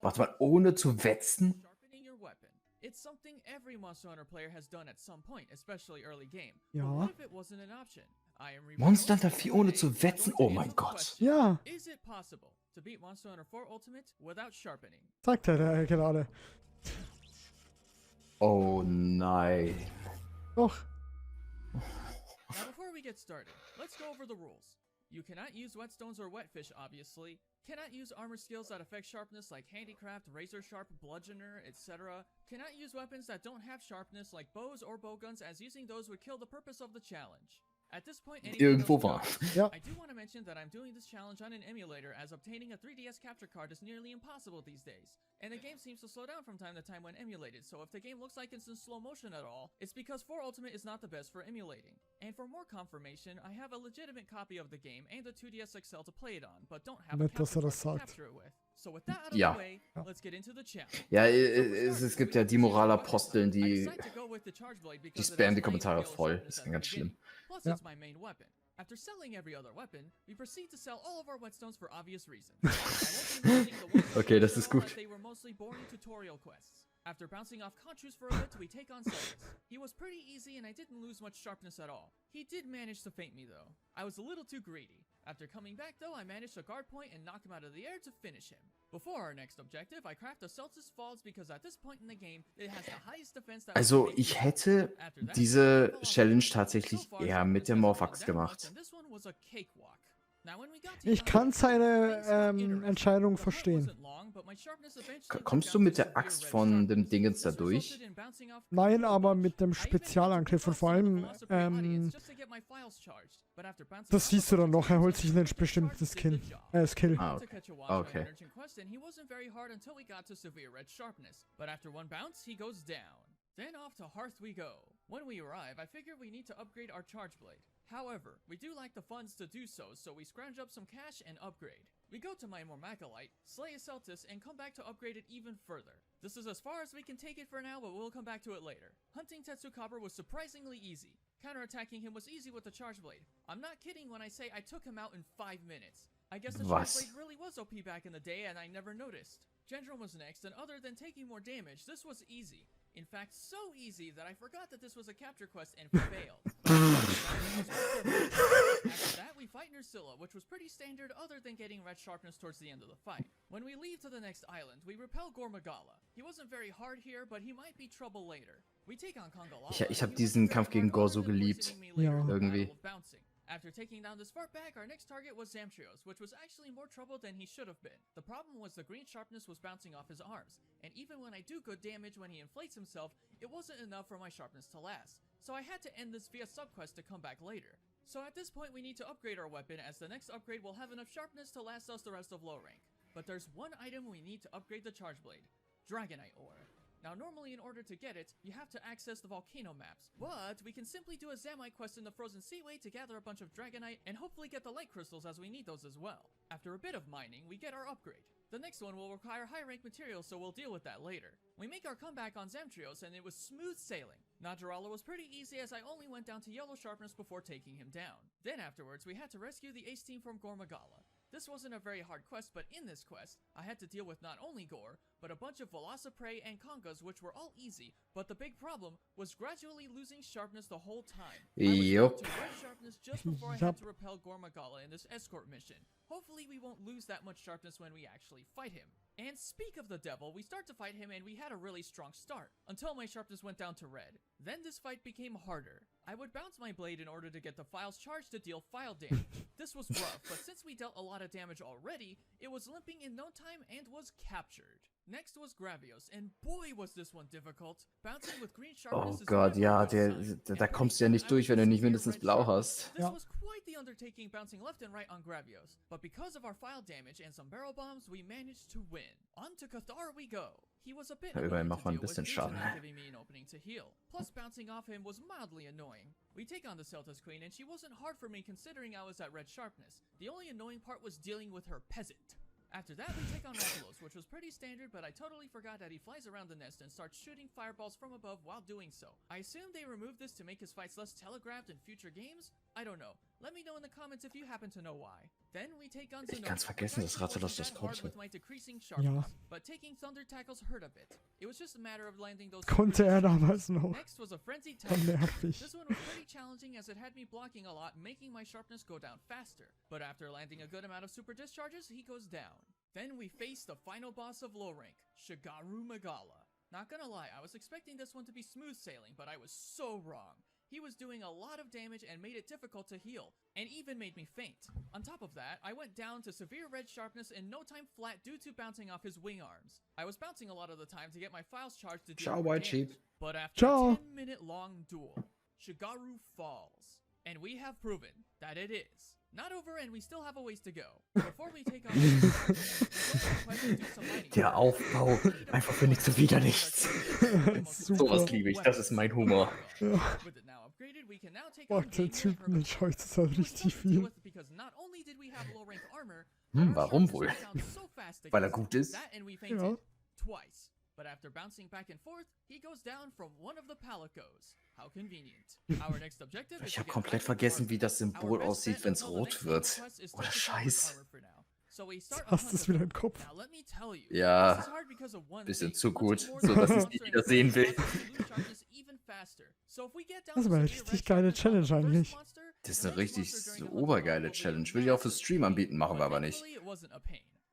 Warte mal, ohne zu wetzen? Sharpening your weapon. It's something every Monster Hunter player has done at some point, especially early game. Ja. But what if it wasn't an option? I am Monster Hunter 4 ohne zu wetzen? Oh mein Gott. Ja, Is it possible to beat Monster Hunter 4 Ultimate without sharpening? sagt er gerade. Oh nein. Doch. Now before we get started, let's go over the rules. You cannot use whetstones or wetfish, obviously. Cannot use armor skills that affect sharpness like handicraft, razor sharp, bludgeoner, etc. Cannot use weapons that don't have sharpness like bows or bowguns, as using those would kill the purpose of the challenge. At this point, Irgendwo war. Ja. I do want to mention that I'm doing this challenge on an emulator, as obtaining a 3DS capture card is nearly impossible these days. And the game seems to slow down from time to time when emulated, so if the game looks like it's in slow motion at all, it's because 4 Ultimate is not the best for emulating. And for more confirmation, I have a legitimate copy of the game and a 2DS XL to play it on, but don't have a Nett, dass capture er card das to sagt. capture it with. So with that out of Ja. the way, let's get into the challenge. Ja, es gibt ja die Moralaposteln, die spammen die Kommentare voll. Das ist ganz schlimm. Plus, Ja. it's my main weapon. After selling every other weapon, we proceed to sell all of our whetstones for obvious reasons. Okay, das ist gut. They were mostly boring tutorial quests. After bouncing off Conchus for a bit, we take on Cetus. He was pretty easy and I didn't lose much sharpness at all. He did manage to feint me though. I was a little too greedy. After coming back though, I managed a guard point and knock him out of the air to finish him. Before our next objective, I cracked the Celtus Falls because at this point in the game, it has the highest defense that Also, ich hätte diese Challenge tatsächlich eher mit der Morphax gemacht. Ich kann seine Entscheidung verstehen. Kommst du mit der Axt von dem Dingens da durch? Nein, aber mit dem Spezialangriff und vor allem, das siehst du dann noch, er holt sich ein bestimmtes Skill. Ah, okay. Then off to Hearth we go. When we arrive, I figure we need to upgrade our charge blade. However, we do lack the funds to do so, so we scrounge up some cash and upgrade. We go to my Mormacolite, slay a Celtus, and come back to upgrade it even further. This is as far as we can take it for now, but we'll come back to it later. Hunting Tetsukabra was surprisingly easy. Counterattacking him was easy with the charge blade. I'm not kidding when I say I took him out in 5 minutes. I guess the charge blade really was OP back in the day and I never noticed. Gendron was next, and other than taking more damage, this was easy. In fact, so easy that I forgot that this was a capture quest and failed. After that, we fight Nursilla, which was pretty standard other than getting red sharpness towards the end of the fight. When we leave to the next island, we repel Gormagala. He wasn't very hard here, but he might be trouble later. We take on Kongala. Ich habe diesen Kampf gegen Gore so geliebt. Ja. Irgendwie. After taking down this fartback, our next target was Zamtrios, which was actually more trouble than he should have been. The problem was the green sharpness was bouncing off his arms, and even when I do good damage when he inflates himself, it wasn't enough for my sharpness to last. So I had to end this via subquest to come back later. So at this point we need to upgrade our weapon, as the next upgrade will have enough sharpness to last us the rest of low rank. But there's one item we need to upgrade the charge blade: Dragonite ore. Now normally in order to get it, you have to access the volcano maps, but we can simply do a Zamite quest in the Frozen Seaway to gather a bunch of Dragonite and hopefully get the light crystals, as we need those as well. After a bit of mining, we get our upgrade. The next one will require high rank materials, so we'll deal with that later. We make our comeback on Zamtrios and it was smooth sailing. Najarala was pretty easy, as I only went down to yellow sharpness before taking him down. Then afterwards we had to rescue the ace team from Gormagala. This wasn't a very hard quest, but in this quest, I had to deal with not only Gore, but a bunch of Velociprey and Congas, which were all easy, but the big problem was gradually losing sharpness the whole time. Yup. I was down to red sharpness just before I had to repel Gormagala in this escort mission. Hopefully we won't lose that much sharpness when we actually fight him. And speak of the devil, we start to fight him and we had a really strong start, until my sharpness went down to red. Then this fight became harder. I would bounce my blade in order to get the file's charge to deal file damage. This was rough, but since we dealt a lot of damage already, it was limping in no time and was captured. Next was Gravios, and boy was this one difficult. Bouncing with green sharpness Oh Gott, ja, da kommst du ja nicht durch, wenn du nicht mindestens blau hast. This was quite the undertaking, bouncing left and right on Gravios, but because of our file damage and some barrel bombs, we managed to win. On to Cathar we go. He was a bit Immerhin macht man ein annoying to bisschen deal with, Schaden. giving me an opening to heal. Plus bouncing off him was mildly annoying. We take on the Celtus Queen, and she wasn't hard for me considering I was at red sharpness. The only annoying part was dealing with her peasant. After that, we take on Rathalos, which was pretty standard, but I totally forgot that he flies around the nest and starts shooting fireballs from above while doing so. I assume they removed this to make his fights less telegraphed in future games? I don't know. Let me know in the comments if you happen to know why. Then we take on Ich kann's vergessen, dass Rathalos das konnte. Ja. But taking Thunder Tackles hurt a bit. It was just a matter of landing those. Konnte er damals noch. Next was a frenzied War tackle. nervig. This one was pretty challenging as it had me blocking a lot, making my sharpness go down faster. But after landing a good amount of super discharges, he goes down. Then we face the final boss of low rank, Shigaru Magala. Not gonna lie, I was expecting this one to be smooth sailing, but I was so wrong. He was doing a lot of damage and made it difficult to heal, and even made me faint. On top of that, I went down to severe red sharpness in no time flat due to bouncing off his wing arms. I was bouncing a lot of the time to get my files charged to do Ciao, more White damage. Sheep. But after Ciao. a 10-minute long duel, Shigaru falls. And we have proven that it is not over and we still have a ways to go. Before we take on Der Aufbau, einfach für nichts und wieder nichts. Sowas liebe ich, das ist mein Humor. Ja. Boah, der Typ nicht heute ist halt richtig viel. Warum wohl? Weil er gut ist? Ja. Twice. But after bouncing back and forth, he goes down from one of the palicos. How convenient. Our next objective is Ich habe komplett vergessen, wie das Symbol aussieht, wenn es rot wird. Oder Scheiß. Hast du es wieder im Kopf? Ja, bisschen zu gut, so dass ich es nie wieder sehen will. Das war eine richtig geile Challenge eigentlich. Das ist eine richtig obergeile Challenge. Will ich auch für Stream anbieten, machen wir aber nicht.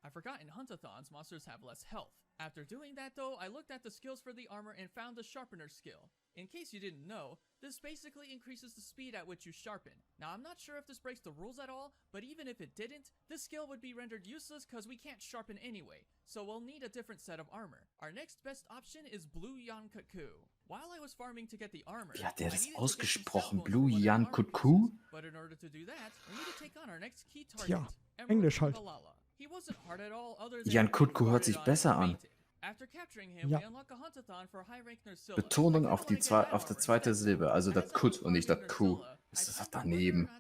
I forgot in Huntathons, monsters have less health. After doing that though, I looked at the skills for the armor and found the Sharpener skill. In case you didn't know, this basically increases the speed at which you sharpen. Now I'm not sure if this breaks the rules at all, but even if it didn't, this skill would be rendered useless cause we can't sharpen anyway, so we'll need a different set of armor. Our next best option is Blue Yankutku. While I was farming to get the armor, Wie hat der das ausgesprochen? Blue Yankutku? But in order to do that, we need to take on our next key target. Ja, Englisch halt. Jan Kutku hört sich besser an. Ja. Betonung auf der zweite Silbe, also das Kut und nicht das Ku. Das ist doch daneben.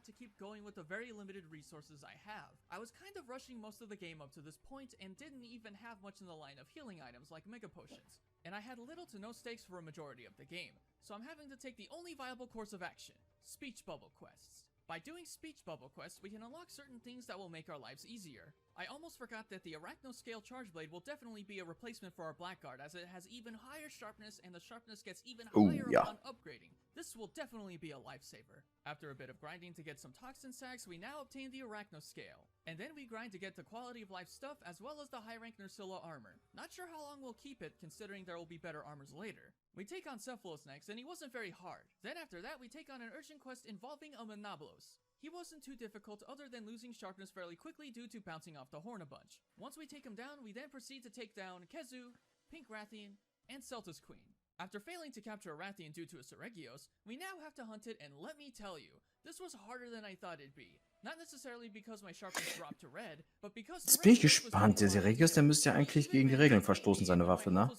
I was kind of rushing most of the game up to this point and didn't even have much in the line of healing items like mega potions. And I had little to no stakes for a majority of the game, so I'm having to take the only viable course of action, speech bubble quests. By doing speech bubble quests, we can unlock certain things that will make our lives easier. I almost forgot that the Arachno-Scale Charge Blade will definitely be a replacement for our Blackguard, as it has even higher sharpness and the sharpness gets even higher upon upgrading. This will definitely be a lifesaver. After a bit of grinding to get some toxin sacks, we now obtain the Arachno-Scale. And then we grind to get the quality of life stuff as well as the high rank Nursilla armor. Not sure how long we'll keep it, considering there will be better armors later. We take on Cephalos next, and he wasn't very hard. Then after that, we take on an urgent quest involving a Manablos. He wasn't too difficult other than losing sharpness fairly quickly due to bouncing off the horn a bunch. Once we take him down, we then proceed to take down Kezu, Pink Rathian, and Celta's Queen. After failing to capture a Rathian due to a Seregios, we now have to hunt it, and let me tell you, this was harder than I thought it'd be. Not necessarily because my sharpness dropped to red, but because Jetzt bin ich gespannt. Der Seregios, der müsste ja eigentlich gegen die Regeln verstoßen, seine Waffe, ne?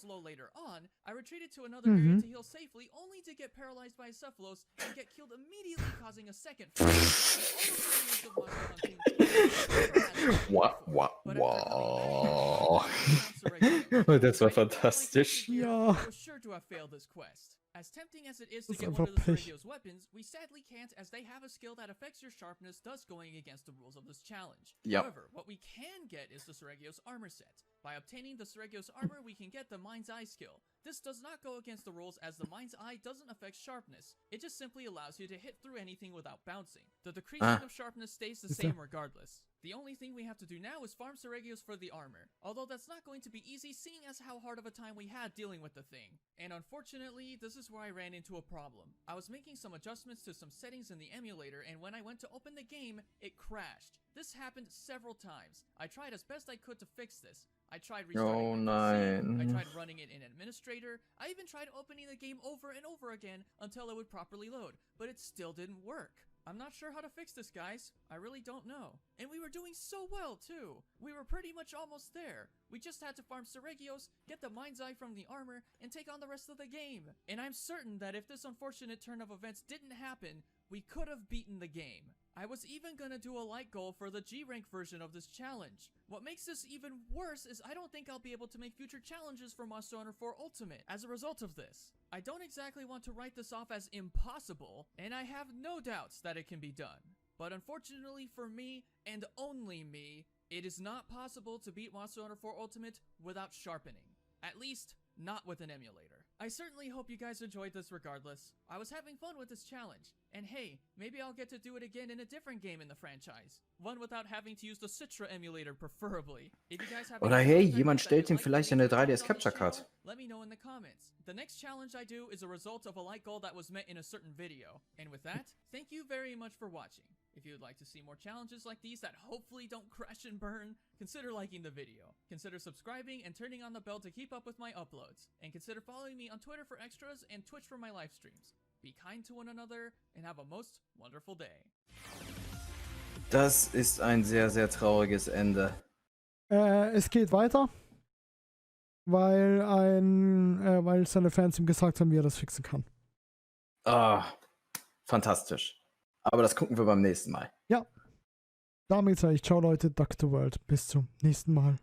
I retreated to another area to heal safely, only to get paralyzed by a Cephalos and get killed immediately, causing a second Wow. Das war fantastisch. Ja. As tempting as it is to get one of the Seregio's weapons, we sadly can't as they have a skill that affects your sharpness, thus going against the rules of this challenge. Yep. However, what we can get is the Seregio's armor set. By obtaining the Seregio's armor, we can get the Mind's Eye skill. This does not go against the rules as the Mind's Eye doesn't affect sharpness. It just simply allows you to hit through anything without bouncing. The decreasing of sharpness stays the same regardless. The only thing we have to do now is farm Seregios for the armor, although that's not going to be easy seeing as how hard of a time we had dealing with the thing. And unfortunately, this is where I ran into a problem. I was making some adjustments to some settings in the emulator, and when I went to open the game, it crashed. This happened several times. I tried as best I could to fix this. I tried restarting my PC, I tried running it in Administrator, I even tried opening the game over and over again until it would properly load, but it still didn't work. I'm not sure how to fix this, guys. I really don't know. And we were doing so well, too. We were pretty much almost there. We just had to farm Seregios, get the Mind's Eye from the armor, and take on the rest of the game. And I'm certain that if this unfortunate turn of events didn't happen, we could have beaten the game. I was even gonna do a light goal for the G-Rank version of this challenge. What makes this even worse is I don't think I'll be able to make future challenges for Monster Hunter 4 Ultimate as a result of this. I don't exactly want to write this off as impossible, and I have no doubts that it can be done. But unfortunately for me, and only me, it is not possible to beat Monster Hunter 4 Ultimate without sharpening. At least, not with an emulator. I certainly hope you guys enjoyed this regardless. I was having fun with this challenge. And hey, maybe I'll get to do it again in a different game in the franchise. One without having to use the Citra emulator preferably. If you guys have Oder hey, jemand stellt ihm vielleicht eine 3DS Capture Card. Let me know in the comments. The next challenge I do is a result of a like goal that was met in a certain video. And with that, thank you very much for watching. If you would like to see more challenges like these that hopefully don't crash and burn, consider liking the video. Consider subscribing and turning on the bell to keep up with my uploads. And consider following me on Twitter for extras and Twitch for my live streams. Be kind to one another and have a most wonderful day. Das ist ein sehr, sehr trauriges Ende. Es geht weiter, weil seine Fans ihm gesagt haben, wie er das fixen kann. Ah, fantastisch. Aber das gucken wir beim nächsten Mal. Ja. Damit sage ich ciao Leute, Duck the World. Bis zum nächsten Mal.